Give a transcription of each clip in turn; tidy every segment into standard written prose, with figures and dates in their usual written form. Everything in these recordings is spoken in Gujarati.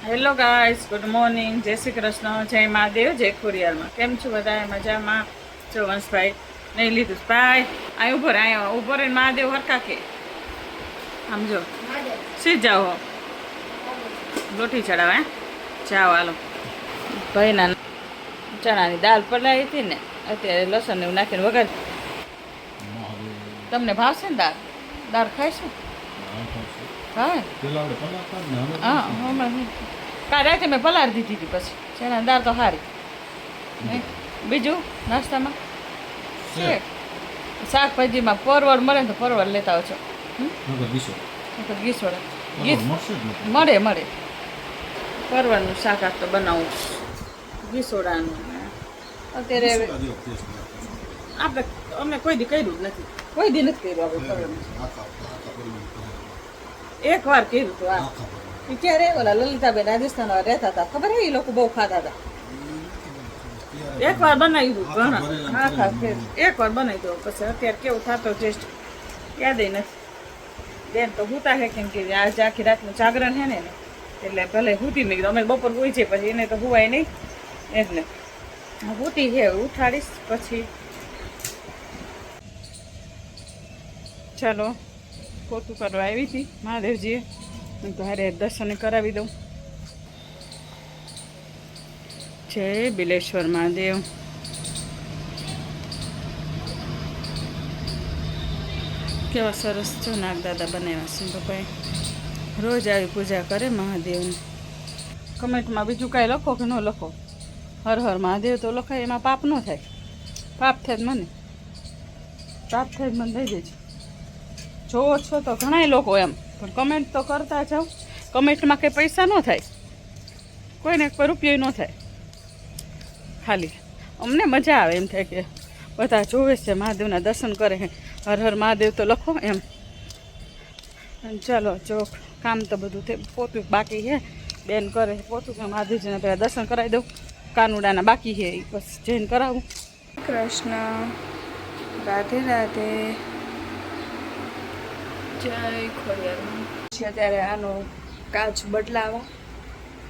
હેલો ગાઈસ, ગુડ મોર્નિંગ, જય શ્રી કૃષ્ણ, જય મહાદેવ, જય ખોડિયારમાં. કેમ છો બધા? મજામાં છો? વંશભાઈ નહીં લીધું ભાઈ, અહીં ઉભો રહે, અહીંયા ઉભો રહીને મહાદેવ હરકા કે આમ જો સી જાઓ લોટી ચડાવે જાઓ હાલો. ભાઈના ચણાની દાળ પલાળી હતી ને, અત્યારે લસણ એવું નાખીને વઘાર. તમને ભાવશે ને દાળ? દાળ ખાઈશું? હા હા હમણાં કાલ રાતે મેં પલાળી દીધી હતી. પછી ચણા દાળ તો સારી. બીજું નાસ્તામાં શાકભાજીમાં પરવળ મળે ને તો પરવળ લેતા આવજો. ગીસોડા મળે મળે. પરવળનું શાક આજ તો બનાવું ગીસોડાનું. અત્યારે આપણે અમે કોઈ દી કર્યું જ નથી. કોઈ દી નથી કર્યું આપણે પરવળનું. એક વાર કર્યું હતું. આ ક્યારે ઓલા લલિતાબેન રાજસ્થાન રહેતા હતા, ખબર હે? એ લોકો બહુ ખાતા હતા. એક વાર બનાવ્યું ઘણા. હા ખા એક વાર બનાવી દો. પછી અત્યારે કેવું થતો ટેસ્ટ યાદ નથી. બેન તો હુતા હે, કેમ કે આજે આખી રાતનું જાગરણ હે ને, એટલે ભલે હુતી મેં કીધું અમે બપોર હોઈ છે, પછી એને તો હુવાય નહીં, એટલે હુતી છે. ઉઠાડીશ પછી. ચાલો પોતું કરવા આવી હતી મહાદેવજીએ, તો હારે દર્શન કરાવી દઉં. જય બિલેશ્વર મહાદેવ. કેવા સરસ છો નાગદાદા બનાવ્યા છે પપ્પાએ. રોજ આવી પૂજા કરે મહાદેવની. કમેન્ટમાં બીજું કાંઈ લખો કે ન લખો, હર હર મહાદેવ તો લખાય, એમાં પાપ ન થાય. પાપ થાય જ મને, પાપ થાય જ મને દઈ દેજો. જોવો છો તો ઘણાય લોકો એમ, પણ કમેન્ટ તો કરતા જાઓ. કમેન્ટમાં કંઈ પૈસા ન થાય, કોઈને કોઈ રૂપિયો ન થાય. ખાલી અમને મજા આવે, એમ થાય કે બધા જોવે છે મહાદેવના દર્શન કરે છે, હર હર મહાદેવ તો લખો એમ. ચાલો જો કામ તો બધું પોતું બાકી છે. બેન કરે પોતું કે મહાદેવજીને પહેલાં દર્શન કરાવી દઉં. કાનુડાના બાકી છે એ બસ જઈને કરાવું. કૃષ્ણ રાધે રાધે, જય ખોડિયારમાં. અત્યારે આનો કાચ બદલાવા.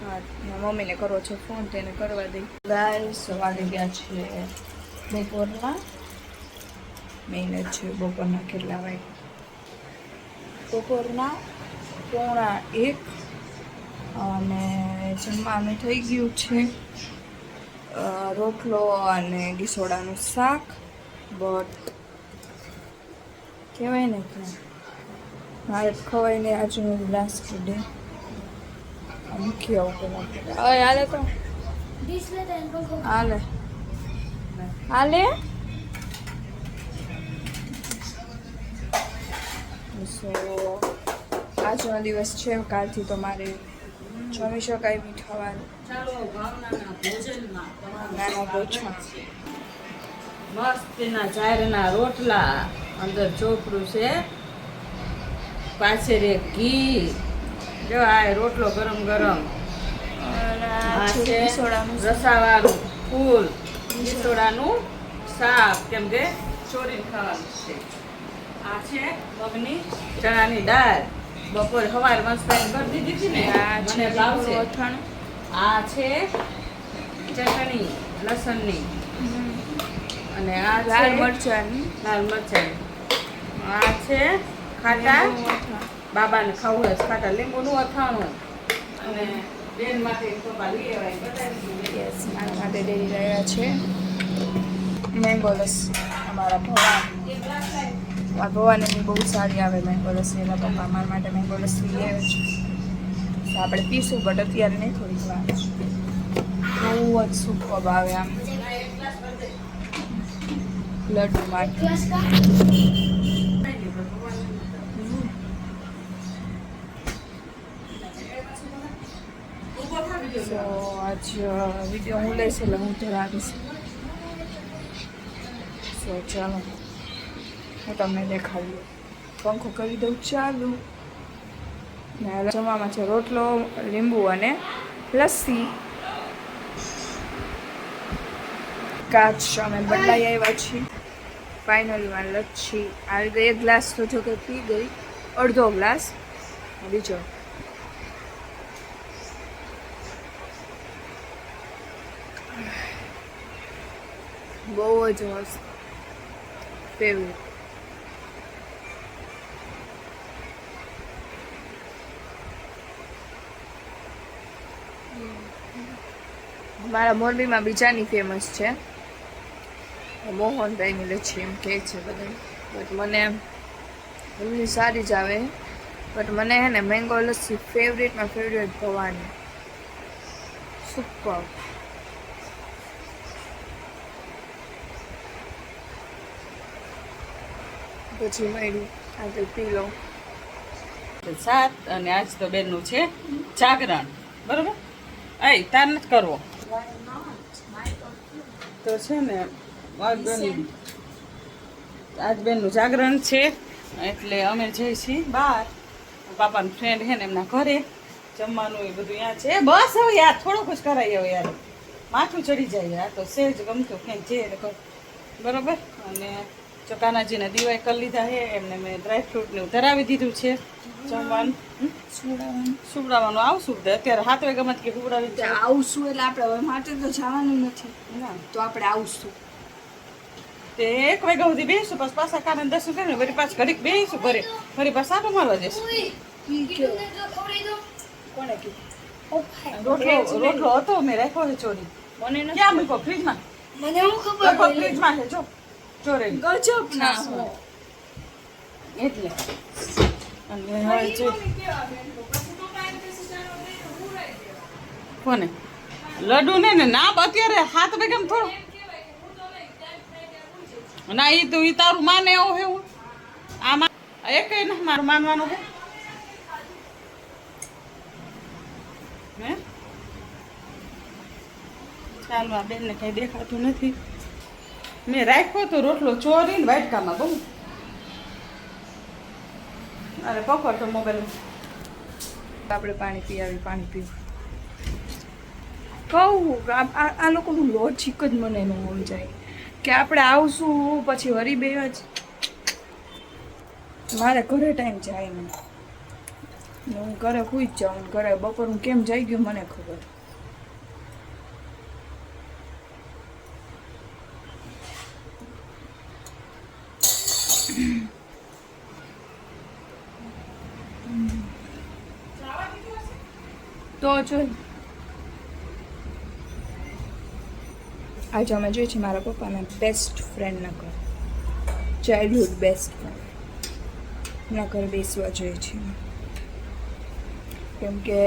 હા, મમ્મીને કરો છો ફોન, તેને કરવા દઈ. ગાઈસ વાગી ગયા છે બપોરના. મેઇન જ છે બપોરના કેટલા વાગે? બપોરના 1:45. અને જમવાનું થઈ ગયું છે. રોટલો અને ગીસોડાનું શાક. બટ કહેવાય ને કે મારે ખવાય ને આજનું લાસ્ટ ડે. મૂકી આવું પેલા. હવે હાલે તો હાલે હાલે. સો આજનો દિવસ છે. કાલથી તો મારે જમી શકાય મીઠાવાનું. નાના ભોજન મસ્તીના ચારના રોટલા, અંદર ચોપડું છે, પાછળ એક ઘી. જો આ રોટલો ગરમ ગરમ, રસાવાળું ફૂલ, ગીસોડાનું શાક, કેમ કે ચોરીને ખાવાનું છે. આ છે મગની ચણાની દાળ, બપોરે સવારે મસ્ત કરી દીધી હતી ને, મને ભાવશે. આ છે ચટણી લસણની, અને આ લાલ મરચાંની. આ છે ખાટા, બાબાને ખાવું હોય ખાટા લીંબુનું અથાણું. અને બેન માટે લઈ આવ્યા. યસ, મારા માટે લઈ રહ્યા છે મેંગો લસ્સી. અમારા ભવાની બહુ સારી આવે મેંગો લસ્સી. એના પપ્પા અમારા માટે મેંગો લસ્સી લઈ આવે છે. તો આપણે પીશું, બટ અત્યારે નહીં, થોડીક વાર. બહુ જ સુપર આવે આમ લડ્ડુ માટે. તો આજ વિડીયો હું લઈશ એટલે હું ધરાવીશ. સો ચાલો હું તમને દેખાડ્યું. પંખો કરી દઉં ચાલુ. જમવામાં છે રોટલો, લીંબુ અને લસ્સી. કાચ અમે બદલાઈ આવ્યા છીએ. ફાઇનલીમાં લચ્છી આવી ગઈ. 1 ગ્લાસ તો જો કે પી ગઈ, અડધો ગ્લાસ. બીજો બહુ જ મસ્ત ફેવરેટ. મારા મોરબીમાં બીજાની ફેમસ છે મોહનભાઈની લચ્છી એમ કહે છે બધા, બટ મને એમની સારી જ આવે. બટ મને હે ને મેંગો લસ્સી ફેવરેટમાં ફેવરેટ ભવાની સુપર. પછી મળ્યું આગળ પી લો. 7 અને આજ તો બેનનું છે જાગરણ, બરોબર? તાર નથી કરવો તો છે ને આજ બેનનું જાગરણ છે એટલે અમે જઈ છીએ બહાર. પાપાનું ફ્રેન્ડ છે ને એમના ઘરે જમવાનું એ બધું ત્યાં છે. બસ હવે યાર થોડુંક જ કરાય હવે યાર, માથું ચડી જાય યાર. તો સેજ ગમતું ક્યાંક જે બરોબર. અને ચોકાનાજીને દિવાઈ કરી લીધા છે, એમને મેં ડ્રાયફ્રૂટને ધરાવી દીધું છે. જમવાનું સુવડાવવાનું આવશું અત્યારે 7 વાગ્યામાં કે સુવડાવી આવશું એટલે આપણે હવે માટે તો જવાનું નથી ના, તો આપણે આવશું. તે 1 વાગ્યા સુધી બેસીશું, પછી પાછા કારણે દર્શન કરીને વળી પાછું ઘડીક બેસીશું ઘરે, ફરી પાછા આટો મારવા જઈશું. કોને કીધું? રોટલો હતો મેં રાખ્યો છે ચોરી. મને ક્યાં મૂકો? ફ્રીજમાં. મને હું ખબર ફ્રીજમાં છે જો ચોરે ગજબ ના હો. એટલે અને હવે જો કોને લડુ ને ના અત્યારે 7 વાગ્યામાં થોડું ના ઈ તો ઈ તારું માને એવું હે. હું આમાં એક ના મારું માનવાનું હે હે. ચાલો આ બેનને કઈ દેખાતું નથી. મેં રાખ્યો તો રોટલો ચોરીને વાટકામાં બહુ. અરે પકડ તો મોબાઈલ. આપણે પાણી પાણી પીવું. કહું આ લોકોનું લોજિક જ મને ન સમજાય કે આપણે આવશું પછી વરી બે જ. મારે ઘરે ટાઈમ જાય નહીં, હું ઘરે સુઈ જ જાઉં. ઘરે બપોર હું કેમ જઈ ગયું મને ખબર. તો જોઈ આજે અમે જોઈએ છીએ મારા પપ્પાના બેસ્ટ ફ્રેન્ડના ઘર, ચાઇલ્ડહુડ બેસ્ટ ફ્રેન્ડના ઘરે બેસવા જોઈએ છીએ. કેમ કે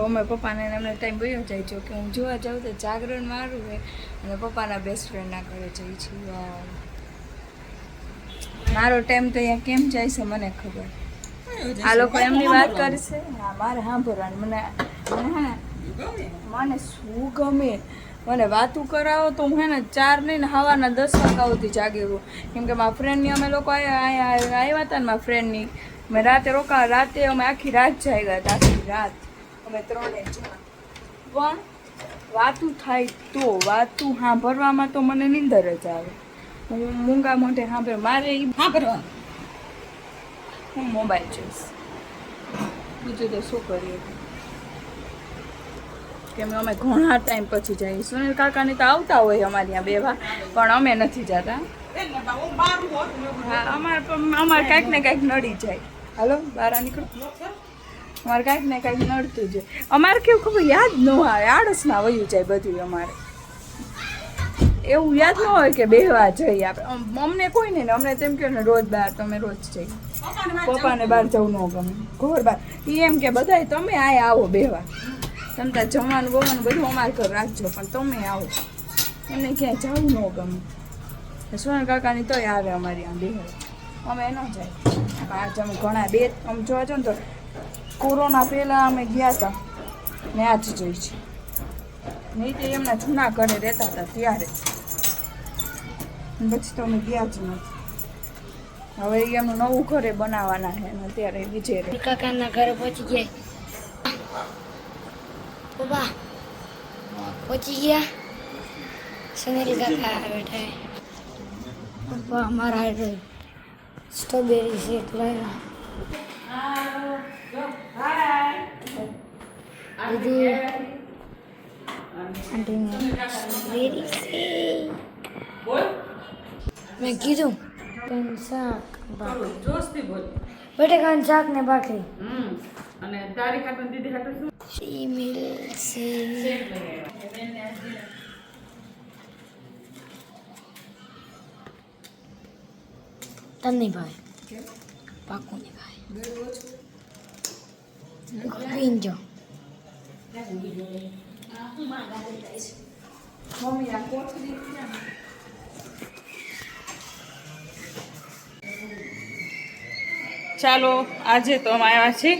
અમે પપ્પાને એમને ટાઈમ વયો જાય. જો કે હું જોવા જાઉં તો જાગરણ મારું હોય અને પપ્પાના બેસ્ટ ફ્રેન્ડના ઘરે જઈએ છીએ. મારો ટાઈમ તો અહીંયા કેમ જાય છે મને ખબર. આ લોકો એમની વાત કરશે, હા મારે સાંભળવાનું. મને શું ગમે, મને વાતું કરાવો તો હું હે ને 4 નહીં ને સવારના 10 વાગ્યા સુધી જાગી રહું. કેમ કે મારા ફ્રેન્ડની અમે લોકો આવ્યા હતા ને મારા ફ્રેન્ડની મેં રાતે અમે આખી રાત જાગ્યા હતા. આખી રાત અમે 3 જણા. પણ વાતું થાય તો વાતું સાંભળવામાં તો મને નીંદર જ આવે. હું મૂંગા મોઢે સાંભળે મારે એ સાંભળવાનું. હું મોબાઈલ જોઈશ, બીજું તો શું કરીએ. કેમ અમે ઘણા ટાઈમ પછી જઈએ. સુનિલ કાકાની તો આવતા હોય અમારે ત્યાં બેવા, પણ અમે નથી જતા. હા અમારે કાંઈક ને કાંઈક નડી જાય. હાલો બહાર નીકળો. અમારે કાંઈક ને કાંઈક નડતું જાય. અમારે કેવું ખબર યાદ ન આવે, આળસમાં વયું જાય બધું. અમારે એવું યાદ ન હોય કે બેહવા જઈએ આપણે. અમને કોઈ નહીં ને અમને તેમ કહો ને રોજ બહાર તમે રોજ જઈએ. પપ્પાને બહાર જવું ન ગમે, ઘર બહાર. એ એમ કે બધાય તમે આયા આવો બેહવા, તમે ત્યાં જમવાનું બોવાનું બધું અમારે ઘર રાખજો, પણ તમે આવો. એમને ક્યાંય જવું ન ગમે. સોનલ કાકાની તોય આવે અમારી આમ બેહવા, અમે ન જાય. આજ અમે ઘણા અમે જોવા છો ને તો કોરોના પહેલાં અમે ગયા હતા ને આજ જોઈ છે. નહીં તો એમના જૂના ઘરે રહેતા હતા ત્યારે, પછી તો અમે ગયા જ નથી. હવે એમનું નવું ઘરે બનાવવાના છે ને અત્યારે બીજે રહે. કાકાના ઘરે પહોંચી ગયા. પપ્પા પહોંચી ગયા. સુનિલ કાકા બેઠા. પપ્પા અમારા હારે સ્ટ્રોબેરી શેક લાવ્યા. આંટીને સ્ટ્રોબેરી શેક. મેં કીધું તેનું શાક ભાખરી જોશથી બોલ. બટેકાનું શાક ને ભાખરી અને તારી ખાતું દીદી ખાતું શું ઈમેલ છે તમને ભાઈ પાકું નહીં ભાઈ પીંજો મમ્મી આ કોથળી ક્યાં? ચાલો આજે તો અમે આવ્યા છીએ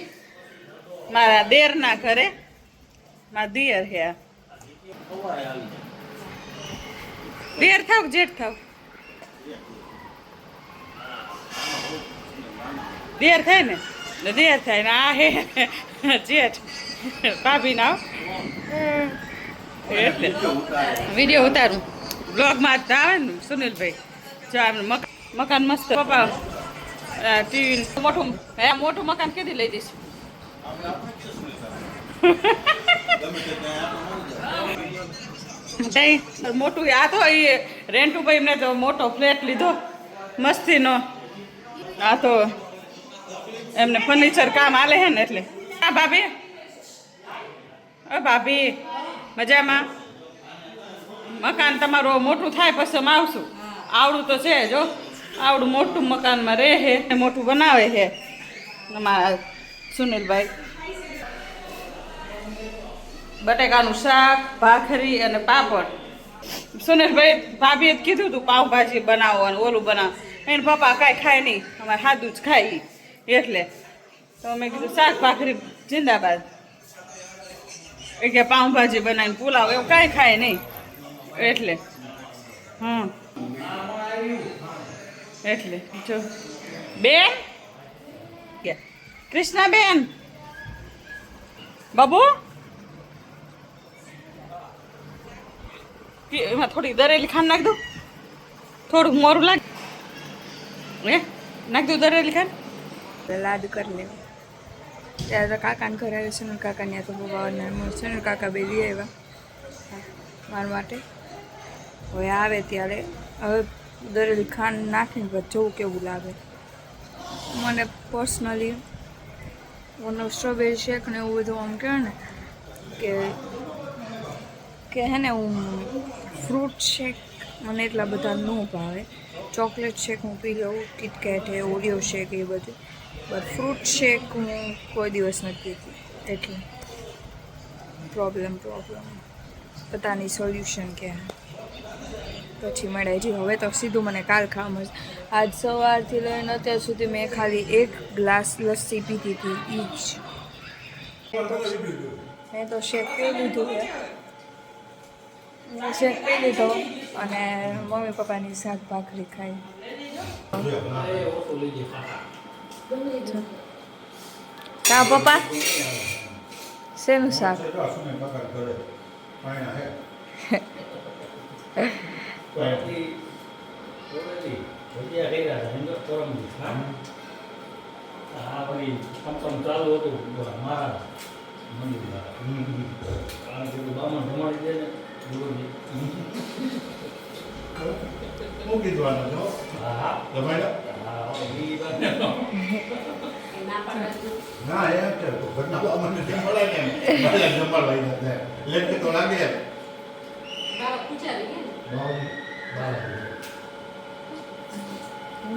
મારા દેરના ઘરે. મારા દિયર હે આ. દિયર થાવ કે જેઠ થાવ? દિયર થાય ને દિયર થાય ને આ હે જેઠ ભાભી ના એટલે વિડીયો ઉતારું બ્લોગમાં જ આવે ને સુનિલભાઈ. જો આમ મકાન મસ્ત પપ્પા ટીવી મોટું હે મોટું મકાન કેદી લઈ દઈશ. મોટું આ તો એ રેન્ટ ઉપર એમને તો મોટો ફ્લેટ લીધો મસ્તીનો. આ તો એમને ફર્નિચર કામ આલે હે ને એટલે. હા ભાભી ભાભી મજામાં? મકાન તમારું મોટું થાય પછી અમે આવશું. આવડું તો છે જો આવડું મોટું મકાનમાં રહે હે મોટું બનાવે છે અમારા સુનિલભાઈ. બટેકાનું શાક ભાખરી અને પાપડ. સુનિલભાઈ ભાભીએ જ કીધું હતું પાવભાજી બનાવો અને ઓલું બનાવો. એને પપ્પા કાંઈ ખાય નહીં અમારે સાદું જ ખાય એટલે તો મેં કીધું શાક ભાખરી જિંદાબાદ. એ કે પાઉંભાજી બનાવીને પુલાવ એવું કાંઈ ખાય નહીં એટલે એટલે જો બેન કૃષ્ણા બેન બાબુ એમાં થોડી દરેલી ખાંડ નાખ દઉં. થોડુંક મોરું લાગે હે નાખ દઉં દરેલી ખાંડ. લાડ કરી લેવા. ત્યારે તો કાકાને ઘરે આવ્યો સુનિલ કાકા ત્યાં તો બહુ સુનિલ કાકા બે લઈ આવ્યા મારા માટે. હવે આવે ત્યારે હવે દરેલી ખાંડ નાખીને પછી જોવું કેવું લાગે. મને પર્સનલી મને સ્ટ્રોબેરી શેક ને એવું બધું આમ કહેવાય ને કે હે ને હું ફ્રૂટ શેક મને એટલા બધા ન ભાવે. ચોકલેટ શેક હું પી લઉં, કિટકેટ હે ઓરિયો શેક એ બધું, બટ ફ્રૂટ શેક હું કોઈ દિવસ નથી પીતી. એટલે પ્રોબ્લેમ પતાની સોલ્યુશન કે પછી મળે જી. હવે તો સીધું મને કાલ ખાવા મળશે. આજ સવારથી લઈને અત્યાર સુધી મેં ખાલી 1 ગ્લાસ લસ્સી પીધી હતી. મેં તો શેક પી લીધું છે. શેક પી લીધો અને મમ્મી પપ્પાની શાક ભાખરી ખાઈ. કા પપ્પા શેનું શાક?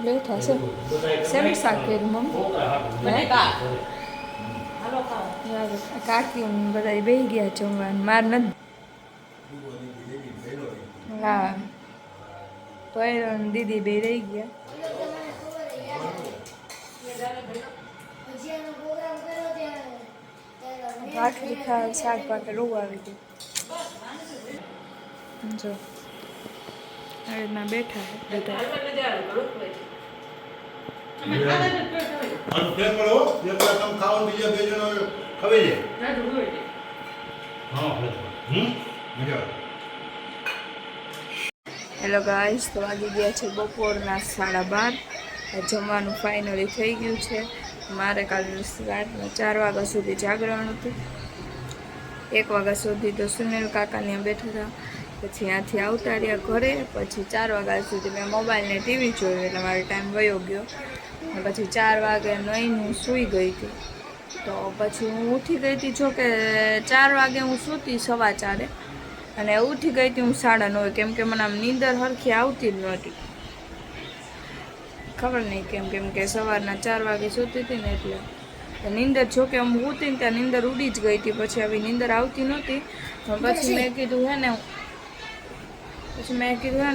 બેઠા છે. શેનું શાક કર્યું મમ્મી? કાકી બધા બેસી ગયા જમવાનું. માર નથી. હા તો દીદી બે રહી ગયા. ભાખરી ખાવા શાક ભાખરી રોવું આવી ગયું. જો આવી રીતના બેઠા બધા. હેલો ગાઈસ, તો વાગી ગયા છે બપોરના 12:30. જમવાનું ફાઇનલી થઈ ગયું છે. મારે કાલે રાતના 4 વાગ્યા સુધી જાગરણ હતું. 1 વાગ્યા સુધી તો સુનિલ કાકાને બેઠા હતા. પછી ત્યાંથી આવતા રહ્યા ઘરે. પછી 4 વાગ્યા સુધી મેં મોબાઈલ ને ટીવી જોયું એટલે મારો ટાઈમ વયો ગયો. અને પછી 4 વાગે નહીં હું સૂઈ ગઈ હતી. તો પછી હું ઉઠી ગઈ હતી, જો કે 4 વાગે હું સૂતી 4:15 અને ઉઠી ગઈ હતી હું 9:30, કેમ કે મને આમ નીંદર હરખી આવતી જ નહોતી. ખબર નહીં કેમ કે સવારના 4 વાગે સૂતી હતી ને એટલે નીંદર, જો કે હું ઉઠી ને ત્યાં નીંદર ઉડી જ ગઈ હતી. પછી આવી નીંદર આવતી નહોતી. પછી મેં કીધું હે ને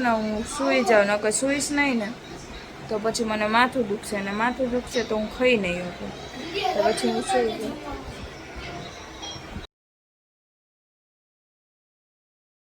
હું સૂઈ જાઉં, નકર સૂઈશ નહીં ને તો પછી મને માથું દુખશે, અને માથું દુખશે તો હું ખાઈ નહીં શકું. તો પછી હું સૂઈ ગઈ.